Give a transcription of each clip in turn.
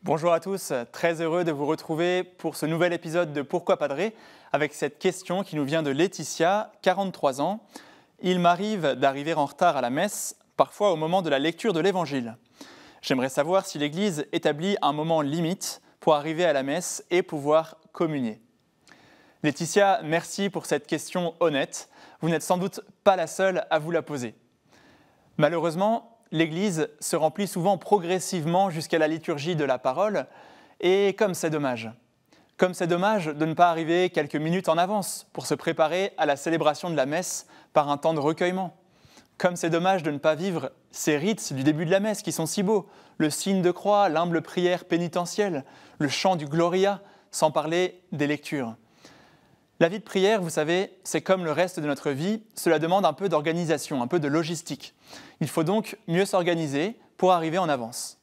Bonjour à tous, très heureux de vous retrouver pour ce nouvel épisode de Pourquoi Padrer avec cette question qui nous vient de Laetitia, 43 ans. Il m'arrive d'arriver en retard à la messe, parfois au moment de la lecture de l'Évangile. J'aimerais savoir si l'Église établit un moment limite pour arriver à la messe et pouvoir communier. Laetitia, merci pour cette question honnête. Vous n'êtes sans doute pas la seule à vous la poser. Malheureusement, l'Église se remplit souvent progressivement jusqu'à la liturgie de la parole, et comme c'est dommage. Comme c'est dommage de ne pas arriver quelques minutes en avance pour se préparer à la célébration de la messe par un temps de recueillement. Comme c'est dommage de ne pas vivre ces rites du début de la messe qui sont si beaux, le signe de croix, l'humble prière pénitentielle, le chant du Gloria, sans parler des lectures. La vie de prière, vous savez, c'est comme le reste de notre vie, cela demande un peu d'organisation, un peu de logistique. Il faut donc mieux s'organiser pour arriver en avance.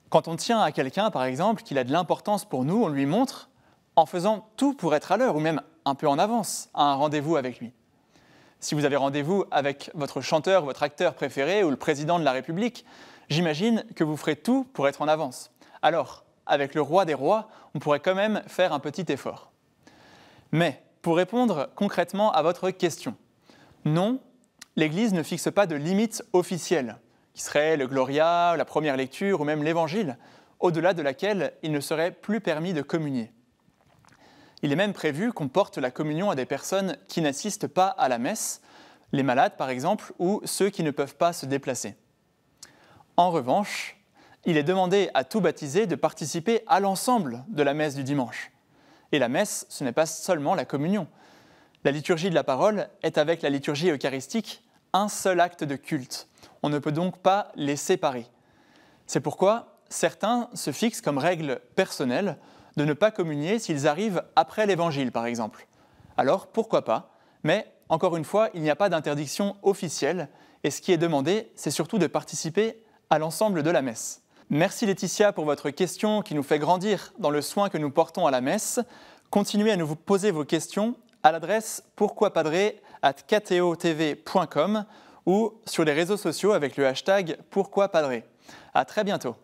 Quand on tient à quelqu'un, par exemple, qu'il a de l'importance pour nous, on lui montre en faisant tout pour être à l'heure ou même un peu en avance à un rendez-vous avec lui. Si vous avez rendez-vous avec votre chanteur, votre acteur préféré ou le président de la République, j'imagine que vous ferez tout pour être en avance. Alors, avec le roi des rois, on pourrait quand même faire un petit effort. Mais, pour répondre concrètement à votre question, non, l'Église ne fixe pas de limite officielle, qui serait le Gloria, la première lecture ou même l'Évangile, au-delà de laquelle il ne serait plus permis de communier. Il est même prévu qu'on porte la communion à des personnes qui n'assistent pas à la messe, les malades par exemple, ou ceux qui ne peuvent pas se déplacer. En revanche, il est demandé à tout baptisé de participer à l'ensemble de la messe du dimanche. Et la messe, ce n'est pas seulement la communion. La liturgie de la parole est avec la liturgie eucharistique un seul acte de culte. On ne peut donc pas les séparer. C'est pourquoi certains se fixent comme règle personnelle de ne pas communier s'ils arrivent après l'Évangile, par exemple. Alors, pourquoi pas? Mais, encore une fois, il n'y a pas d'interdiction officielle et ce qui est demandé, c'est surtout de participer à l'ensemble de la messe. Merci Laetitia pour votre question qui nous fait grandir dans le soin que nous portons à la messe. Continuez à nous poser vos questions à l'adresse pourquoipadrer@kto.tv.com ou sur les réseaux sociaux avec le hashtag pourquoipadrer. À très bientôt.